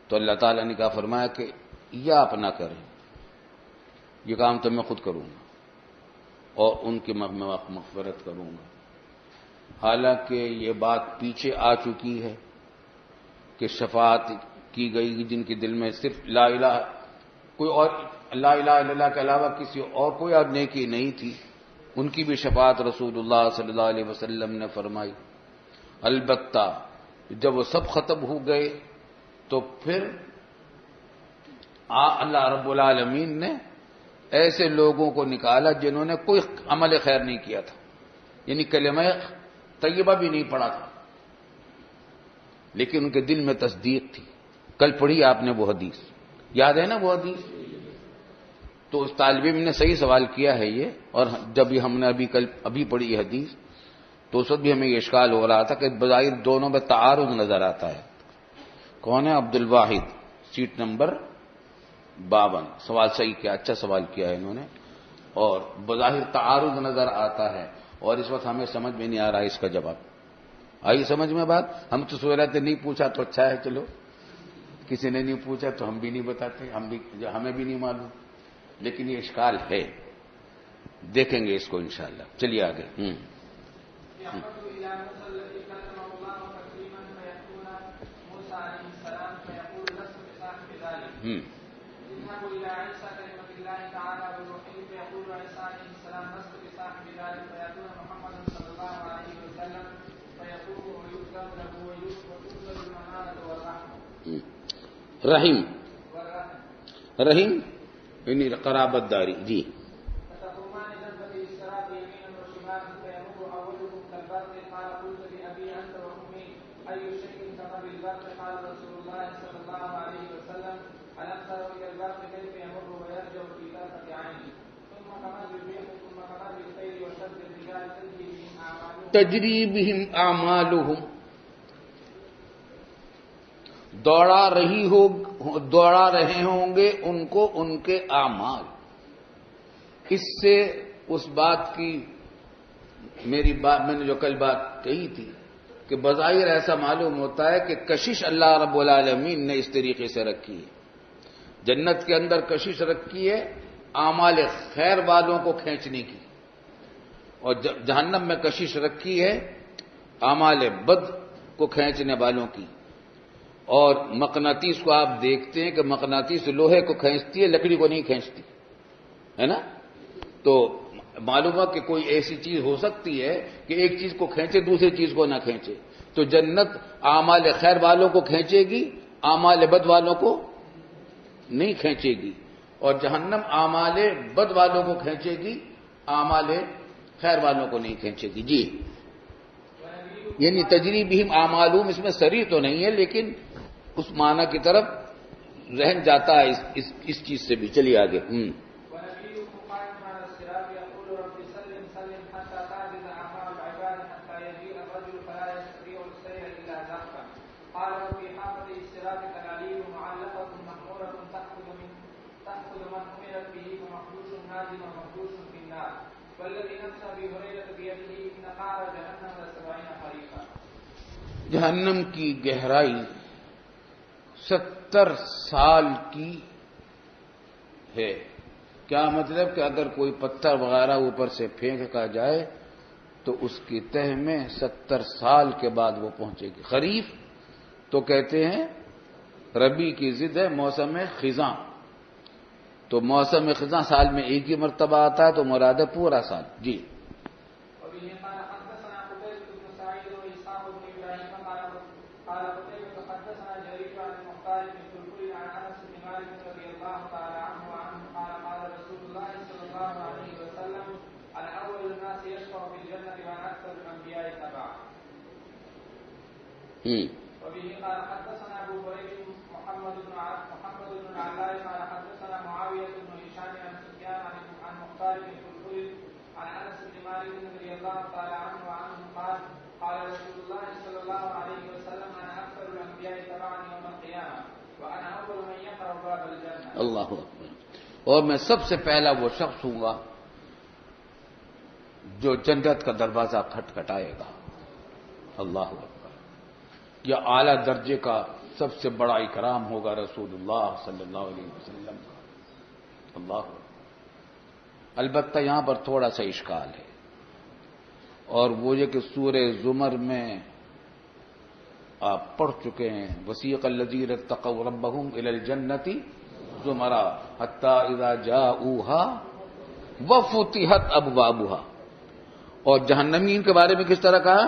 تو اللہ تعالیٰ نے کہا فرمایا کہ یا آپ نہ کریں، یہ کام تو میں خود کروں گا اور ان کی مغفرت کروں گا۔ حالانکہ یہ بات پیچھے آ چکی ہے کہ شفاعت کی گئی جن کے دل میں صرف لا الہ کوئی اور لا الہ الا اللہ کے علاوہ کسی اور کوئی اور نیکی نہیں تھی، ان کی بھی شفاعت رسول اللہ صلی اللہ علیہ وسلم نے فرمائی۔ البتہ جب وہ سب ختم ہو گئے تو پھر اللہ رب العالمین نے ایسے لوگوں کو نکالا جنہوں نے کوئی عمل خیر نہیں کیا تھا، یعنی کلمہ طیبہ بھی نہیں پڑھا تھا، لیکن ان کے دل میں تصدیق تھی۔ کل پڑھی آپ نے وہ حدیث، یاد ہے نا وہ حدیث؟ تو اس طالب علم نے صحیح سوال کیا ہے یہ، اور جب ہم نے ابھی پڑھی یہ حدیث تو اس وقت بھی ہمیں یہ اشکال ہو رہا تھا کہ بظاہر دونوں میں تعارض نظر آتا ہے۔ کون ہے؟ Abdul Wahid, set number 52۔ سوال صحیح کیا، اچھا سوال کیا ہے انہوں نے، اور بظاہر تعارض نظر آتا ہے، اور اس وقت ہمیں سمجھ میں نہیں آ رہا ہے اس کا جواب۔ آئی سمجھ میں بات؟ ہم تو سوچ رہے تھے نہیں پوچھا تو اچھا ہے، چلو کسی نے نہیں پوچھا تو ہم بھی نہیں بتاتے، ہمیں بھی نہیں معلوم، لیکن یہ اشکال ہے، دیکھیں گے اس کو انشاءاللہ۔ چلیے آگے۔ رحیم رحیم یعنی قرابت داری، جی۔ تجری بہم اعمالہم، دوڑا رہے ہوں گے ان کو ان کے اعمال۔ اس سے اس بات کی میں نے جو کل بات کہی تھی کہ بظاہر ایسا معلوم ہوتا ہے کہ کشش اللہ رب العالمین نے اس طریقے سے رکھی ہے، جنت کے اندر کشش رکھی ہے اعمال خیر والوں کو کھینچنے کی، اور جہنم میں کشش رکھی ہے اعمال بد کو کھینچنے والوں کی۔ اور مقناطیس کو آپ دیکھتے ہیں کہ مقناطیس لوہے کو کھینچتی ہے، لکڑی کو نہیں کھینچتی ہے نا؟ تو معلوم ہوا کہ کوئی ایسی چیز ہو سکتی ہے کہ ایک چیز کو کھینچے دوسری چیز کو نہ کھینچے۔ تو جنت اعمال خیر والوں کو کھینچے گی، اعمال بد والوں کو نہیں کھینچے گی، اور جہنم اعمال بد والوں کو کھینچے گی، اعمال خیر والوں کو نہیں کھینچے گی، جی۔ یعنی تجری بہم اعمالہم اس میں صریح تو نہیں ہے، لیکن اس معنی کی طرف رہن جاتا ہے اس چیز سے بھی۔ چلیے آگے۔ جہنم کی گہرائی 70 سال کی ہے۔ کیا مطلب کہ اگر کوئی پتھر وغیرہ اوپر سے پھینکا جائے تو اس کی تہ میں 70 سال کے بعد وہ پہنچے گی۔ خریف تو کہتے ہیں ربیع کی ضد ہے موسم خزاں، تو موسم خزاں سال میں ایک ہی مرتبہ آتا ہے، تو مراد ہے پورا سال، جی۔ وبه قال حدثنا ابو هريره محمد بن علاء قال حدثنا معاويه بن هشام عن سفيان عن مختار بن فلفل عن انس بن مالك رضي الله تعالى عنه قال قال رسول الله صلى الله عليه وسلم انا اكثر الانبياء تبعا يوم القيامه وانا اول من يقرأ باب الجنه۔ اللہ اکبر۔ اور میں سب سے پہلا وہ شخص ہوں گا جو جنت کا دروازہ کھٹکھٹائے گا۔ اللہ اکبر. یہ اعلیٰ درجے کا سب سے بڑا اکرام ہوگا رسول اللہ صلی اللہ علیہ وسلم کا. اللہ اکبر. البتہ یہاں پر تھوڑا سا اشکال ہے، اور وہ یہ کہ سورہ زمر میں آپ پڑھ چکے ہیں، وسیق الذین اتقوا ربهم الی الجنۃ زمرا حتی اذا جاؤوها وفتحت ابوابها. اور جہنمین کے بارے میں کس طرح کہا؟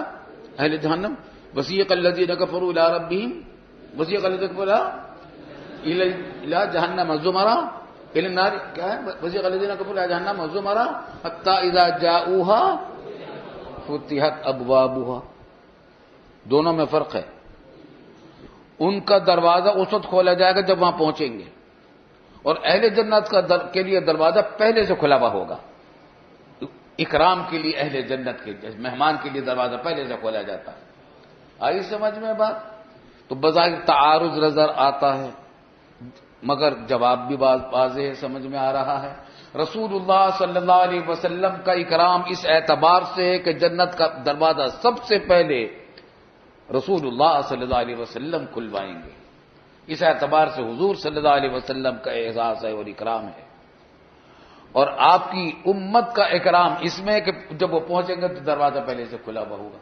اہل جہنم وسیق الذین کفروا الی ربهم وسیق الذین کفروا الی جہنم زمرا الی النار، کیا ہے؟ وسیق الذین کفروا الی جہنم زمرا حتی اذا جاؤوها فتحت ابوابها. دونوں میں فرق ہے. ان کا دروازہ اس وقت کھولا جائے گا جب وہاں پہنچیں گے، اور اہل جنت کے لیے دروازہ پہلے سے کھلا ہوا ہوگا. اکرام کے لیے اہل جنت کے مہمان کے لیے دروازہ پہلے سے کھولا جاتا ہے. آئی سمجھ میں بات؟ تو بظاہر تعارض نظر آتا ہے، مگر جواب بھی واضح سمجھ میں آ رہا ہے. رسول اللہ صلی اللہ علیہ وسلم کا اکرام اس اعتبار سے ہے کہ جنت کا دروازہ سب سے پہلے رسول اللہ صلی اللہ علیہ وسلم کھلوائیں گے. اس اعتبار سے حضور صلی اللہ علیہ وسلم کا اعزاز ہے اور اکرام ہے. اور آپ کی امت کا اکرام اس میں ہے کہ جب وہ پہنچیں گے تو دروازہ پہلے سے کھلا ہوا ہوگا.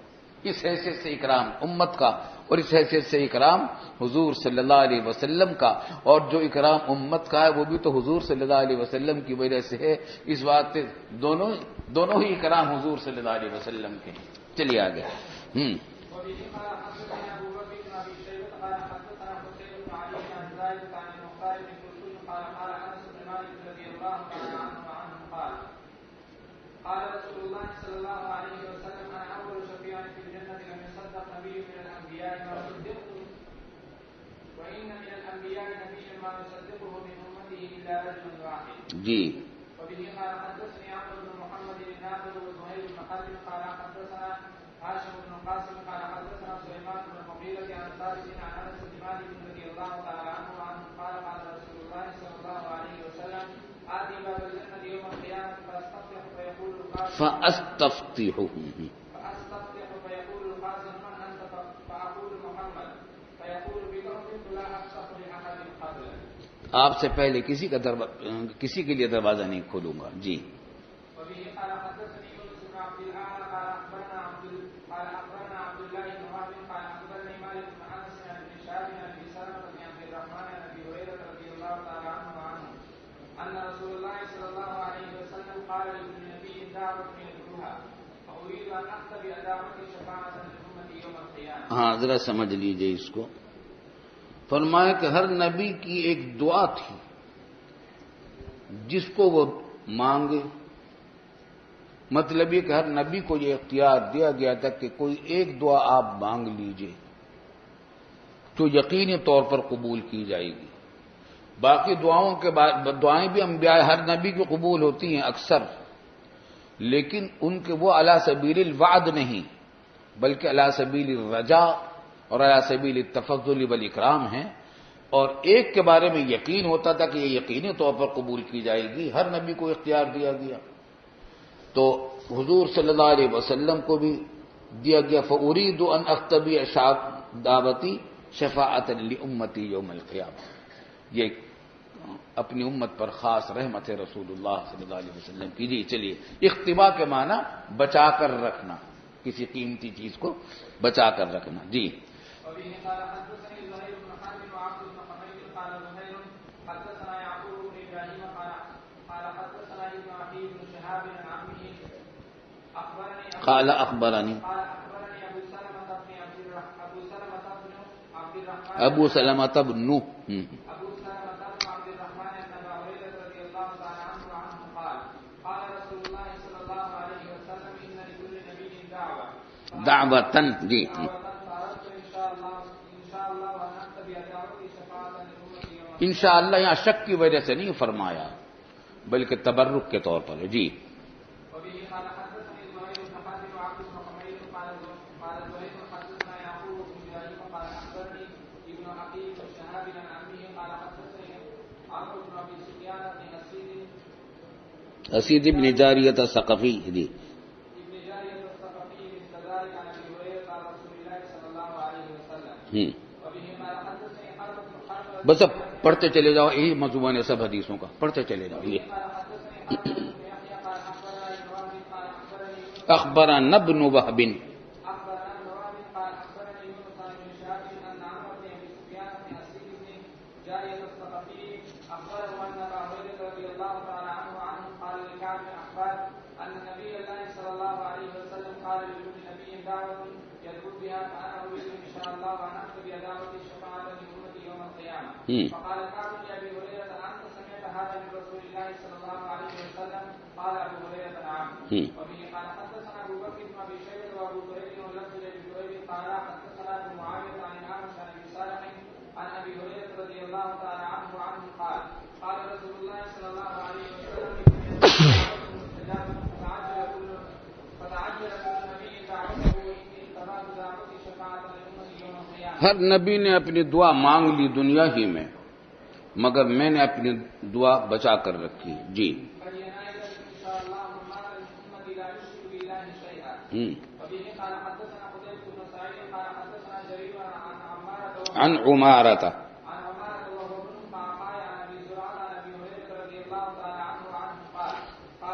اس حیثیت سے اکرام امت کا، اور اس حیثیت سے اکرام حضور صلی اللہ علیہ وسلم کا. اور جو اکرام امت کا ہے وہ بھی تو حضور صلی اللہ علیہ وسلم کی وجہ سے ہے. اس بات سے دونوں ہی اکرام حضور صلی اللہ علیہ وسلم کے. چلیے آگے. قال رسول الله صلى الله عليه وسلم انا اول شفيع في الجنه لم يصدق نبي من الانبياء ما صدقت وان من الانبياء نبيا ما يصدقه من امته الا رجل واحد. جی. وبه قال حدثني عمرو بن محمد الناقد وزهير بن حرب قال حدثنا هاشم بن قاسم قال حدثنا سليمان بن المغيرة عن ثابت عن انس بن مالك رضي الله تعالى عنه قال قال رسول الله صلى الله عليه وسلم آتي باب الجنة يوم القيامة فاستفتح فيقول فيقول القاسم من أنت فأقول محمد فيقول بك أمرت لا أفتح لأحد قبلك. آپ سے پہلے کسی کے لیے دروازہ نہیں کھولوں گا. جی. وبه قال حدثني يونس بن عبد الأعلى قال أخبرنا عبد الله بن وهب قال أخبرني مالك بن أنس عن ابن شهاب عن أبي سلمة بن عبد الرحمن عن أبي هريرة رضي الله تعالى عنه أن رسول الله صلى الله عليه وسلم قال لابن نبي دعوة يدعوها فأريد أن أختبئ دعوتي شفاعة لأمتي يوم القيامة. ہاں ذرا سمجھ لیجئے اس کو. فرمایا کہ ہر نبی کی ایک دعا تھی جس کو وہ مانگے. مطلب یہ کہ ہر نبی کو یہ اختیار دیا گیا تھا کہ کوئی ایک دعا آپ مانگ لیجئے تو یقینی طور پر قبول کی جائے گی. باقی دعائیں بھی انبیاء ہر نبی کی قبول ہوتی ہیں اکثر، لیکن ان کے وہ علی سبیل الوعد نہیں بلکہ علی سبیل الرجا اور علی سبیل التفضل والاکرام ہیں. اور ایک کے بارے میں یقین ہوتا تھا کہ یہ یقینی طور پر قبول کی جائے گی. ہر نبی کو اختیار دیا گیا، تو حضور صلی اللہ علیہ وسلم کو بھی دیا گیا. فأريد أن أختبئ دعوتی شفاعة لأمتی یوم القیامہ. یہ اپنی امت پر خاص رحمت ہے رسول اللہ صلی اللہ علیہ وسلم کی. جی چلیے. اختباء کے معنی بچا کر رکھنا، کسی قیمتی چیز کو بچا کر رکھنا. جی. وبه قال حدثني زهير بن حرب وعبد بن حميد قال زهير حدثنا يعقوب بن ابراهيم قال حدثنا ابن اخي بن شهاب عن عمه قال اخبرني ابو سلمة بن دعوة. جی. انشاءاللہ یہاں شک کی وجہ سے نہیں فرمایا بلکہ تبرک کے طور پر. جی. اسید بن جاریہ الثقفی. جی. بس اب پڑھتے چلے جاؤ، یہی مضمون ہے سب حدیثوں کا، پڑھتے چلے جاؤ. یہ اخبرنا ابن وهب فقال كعب لأبي هريرة أنت سمعت هذا من رسول الله صلى الله عليه وسلم؟ قال أبو هريرة نعم. وبه قال حدثنا أبو بكر بن أبي شيبة وأبو كريب واللفظ لأبي كريب قال حدثنا أبو معاوية عن الأعمش عن أبي صالح عن أبي هريرة رضي الله تعالى عنه قال قال رسول الله صلى الله عليه وسلم فتعجل كل نبي دعوته وإني اتبعت دعوتي شفاعة لأمتي يوم القيامة. ہر نبی نے اپنی دعا مانگ لی دنیا ہی میں، مگر میں نے اپنی دعا بچا کر رکھی. جی. عن عمارة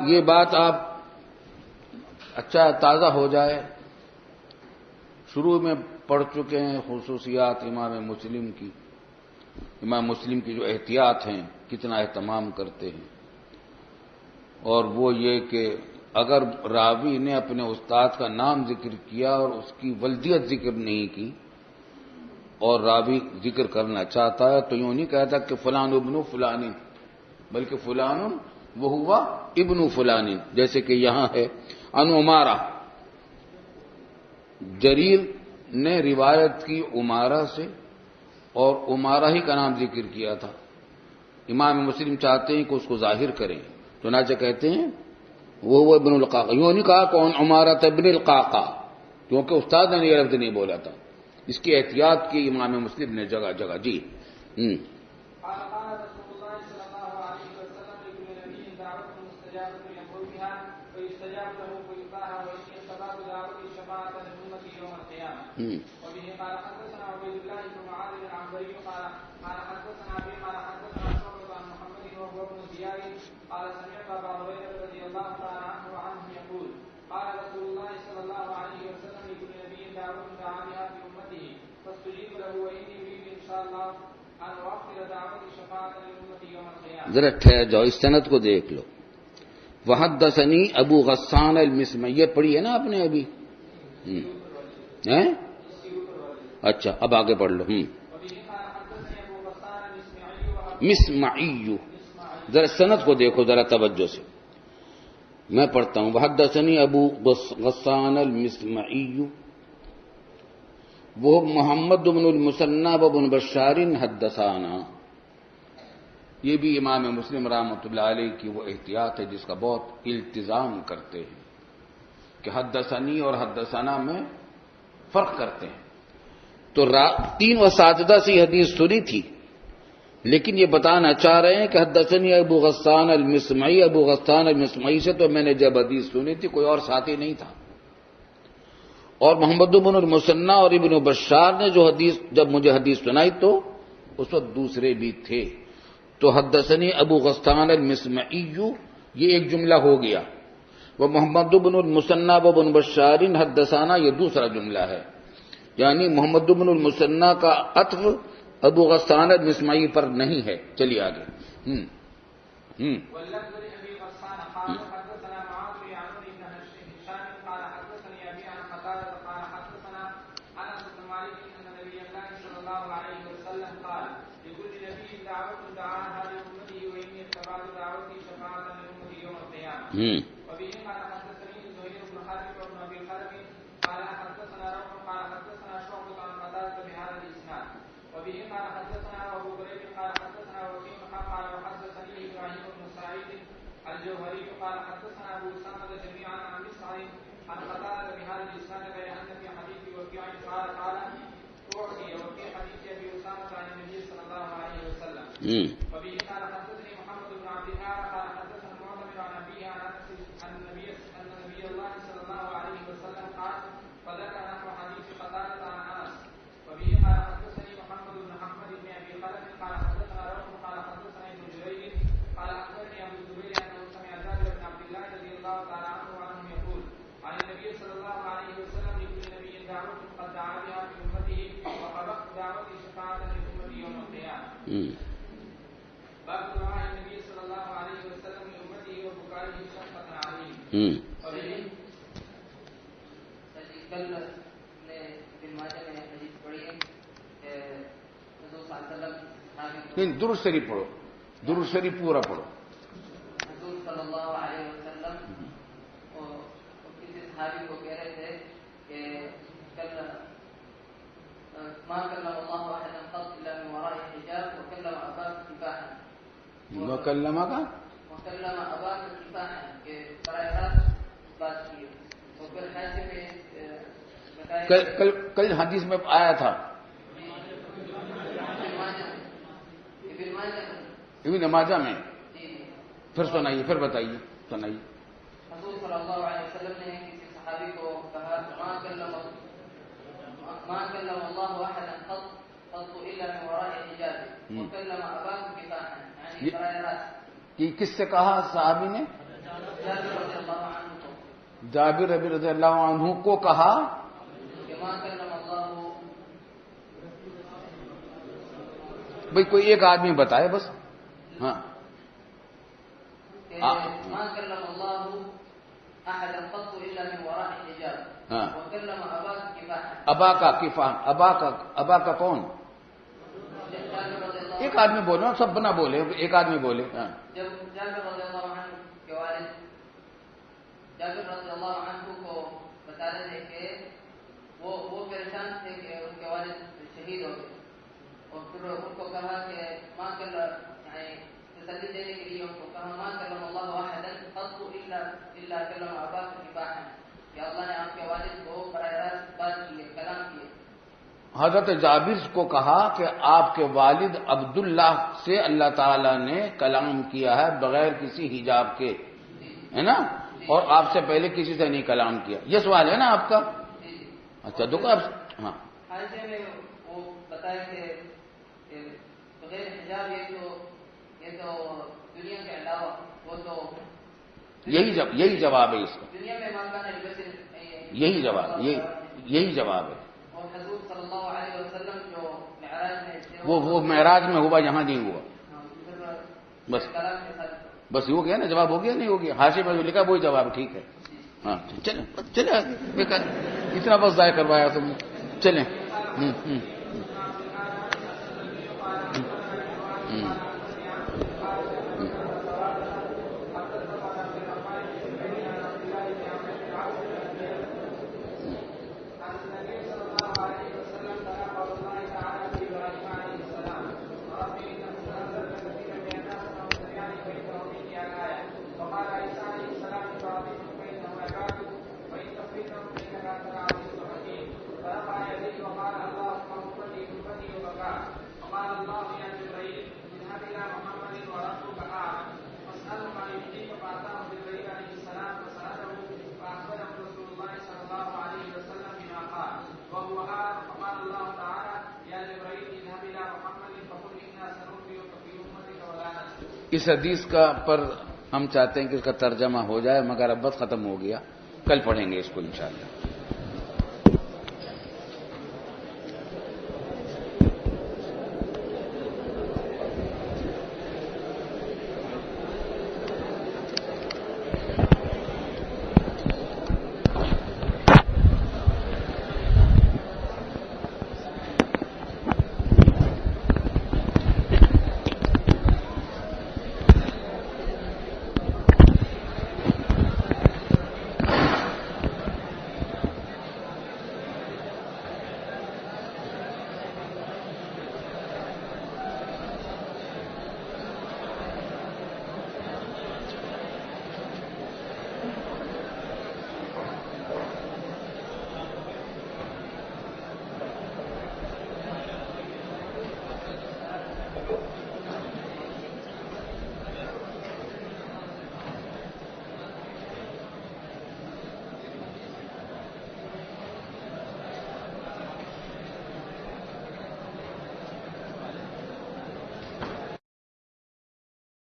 یہ بات آپ اچھا تازہ ہو جائے، شروع میں پڑھ چکے ہیں خصوصیات امام مسلم کی. امام مسلم کی جو احتیاط ہیں کتنا اہتمام کرتے ہیں، اور وہ یہ کہ اگر راوی نے اپنے استاد کا نام ذکر کیا اور اس کی ولدیت ذکر نہیں کی اور راوی ذکر کرنا چاہتا ہے تو یوں نہیں کہتا کہ فلان ابن فلان، بلکہ فلان وہ ہوا ابن فلان، جیسے کہ یہاں ہے ان عمارہ. جریر نے روایت کی عمارہ سے اور عمارہ ہی کا نام ذکر کیا تھا. امام مسلم چاہتے ہیں کہ اس کو ظاہر کریں، چنانچہ کہتے ہیں وہ ابن القعقاع. یوں نہیں کہا کون عمارہ ابن القعقاع، کیونکہ استاد نے یہ لفظ نہیں بولا تھا. اس کی احتیاط کی امام مسلم نے جگہ جگہ. جی. وبه قال حدثنا عبيد الله بن معاذ العنبري قال حدثنا ابي قال حدثنا شعبة عن محمد وهو ابن زياد قال سمعت ابا هريرة رضي الله تعالى عنه يقول قال رسول الله صلى الله عليه وسلم لكل نبي دعوة دعا بها في امته فاستجيب له واني اريد ان شاء الله ان اوفر دعوتي شفاعة لامتي يوم القيامة. ذرا ٹھہر جاؤ، اس سند کو دیکھ لو. وحدثنی ابو غسان المسمی، یہ پڑھی ہے نا آپ نے ابھی؟ اچھا اب آگے پڑھ لو. مسمعی، ذرا سند کو دیکھو ذرا توجہ سے، میں پڑھتا ہوں. وحدثنی ابو غسان المسمعی وہ محمد بن المثنى وابن بشار حدثانا. یہ بھی امام مسلم رحمۃ اللہ علیہ کی وہ احتیاط ہے جس کا بہت التزام کرتے ہیں کہ حدثنی اور حدثنا میں فرق کرتے ہیں. تو تین اساتذہ سے یہ حدیث سنی تھی، لیکن یہ بتانا چاہ رہے ہیں کہ حدثنی ابو غسان المسمعی، ابو غسان المسمعی سے تو میں نے جب حدیث سنی تھی کوئی اور ساتھی نہیں تھا، اور محمد بن المثنى اور ابن بشار نے جو حدیث جب مجھے حدیث سنائی تو اس وقت دوسرے بھی تھے. تو حدثنی ابو غسان المسمعی یہ ایک جملہ ہو گیا، وہ محمد بن المثنى وابن بشار حدثانا یہ دوسرا جملہ ہے، یعنی محمد بن المثنى کا عطف ابو غسان المسمعی پر نہیں ہے. چلیے آگے. وبه قال حدثني زهير بن حرب وابن ابي حرب قال حدثنا روح قال حدثنا شعبة عن قتادة بهذا الاسناد. وبه قال حدثنا ابو كريب قال حدثنا وكيع قال وحدثني ابراهيم بن سعيد الجوهري قال حدثنا ابو اسامة جميعا عن مسعر عن قتادة بهذا الاسناد غير ان في حديث وكيع قال توحي وفي حديث ابي اسامة عن النبي صلى الله عليه وسلم. وبه قال حدثني محمد بن عبد الله قال حدثنا المعتمر عن ابيه عن النبي الله صلى الله عليه وسلم قال فذكر نحو حديث قتادة عن انس. وبه قال باب دعاء النبي صلی اللہ علیہ وسلم لامته وبكائه شفقة عليه. کل نے ابن ماجہ میں حدیث پڑھی ہے کہ حضور صلی اللہ علیہ وسلم نہیں، درود شریف پڑھو، درود شریف پورا پڑھو. حضور صلی اللہ علیہ وسلم کسی صحابی کو کہہ رہے تھے کہ کل ما کلم اللہ احدا قط الا من وراء حجاب وکلم اباک کفاحا. مکلمہ کا وکلم اباک کفاحا کہ براہ راست بات کی. اور پھر حاشیے میں بتایا کل حدیث میں آیا تھا ابن ماجہ میں. پھر سنائیے، پھر بتائیے، سنائیے. حضور صلی اللہ علیہ وسلم نے کسی صحابی کو کہا ما کلم اللہ احدا قط الا من وراء حجاب وکلم اباک کفاحا، یعنی براہ راست. یہ کس سے کہا صحابی نے؟ جابر رضی اللہ عنہ کو کہا کہ ما کلم اللہ. بھئی کوئی ایک آدمی بتائے بس. ہاں ما کلم اللہ احدا قط الا من وراء حجاب وکلم اباک کفاحا. ابا کا کفاح، ابا کا کون؟ ایک آدمی بولو، سب نہ بولے، ایک آدمی بولے. جب جابر رضی اللہ عنہ کے والد جابر رضی اللہ عنہ کو بتا رہے تھے کہ وہ پریشان تھے کہ ان کے والد شہید ہو گئے، اور پھر ان کو کہا کہ ما کلم، یعنی تسلی دینے کے لیے ان کو کہا ما کلم اللہ احدا قط الا کلم اباک کفاحا، کہ اللہ نے آپ کے والد کو براہ راست بات کی ہے، کلام کیے. حضرت جابر کو کہا کہ آپ کے والد عبداللہ سے اللہ تعالیٰ نے کلام کیا ہے بغیر کسی حجاب کے، ہے نا، اور آپ سے پہلے کسی سے نہیں کلام کیا. یہ سوال ہے نا آپ کا؟ اچھا دیکھو آپ. ہاں حاشیے میں وہ بتایا کہ بغیر حجاب یہ تو دنیا کے علاوہ وہ تو یہی جواب ہے اس کا. دنیا میں مکان یہی جواب ہے. اور حضور صلی اللہ علیہ وسلم جو معراج میں تھے وہ معراج میں ہوا، یہاں نہیں ہوا. بس کلام کے ساتھ بس ہو گیا نا، جواب ہو گیا نہیں ہو گیا. حاشیے میں جو لکھا وہی جواب ٹھیک ہے. ہاں چلے اتنا بس ضائع کروایا تم نے. چلیں. اس حدیث کا پر ہم چاہتے ہیں کہ اس کا ترجمہ ہو جائے، مگر اب بس ختم ہو گیا. کل پڑھیں گے اس کو انشاءاللہ.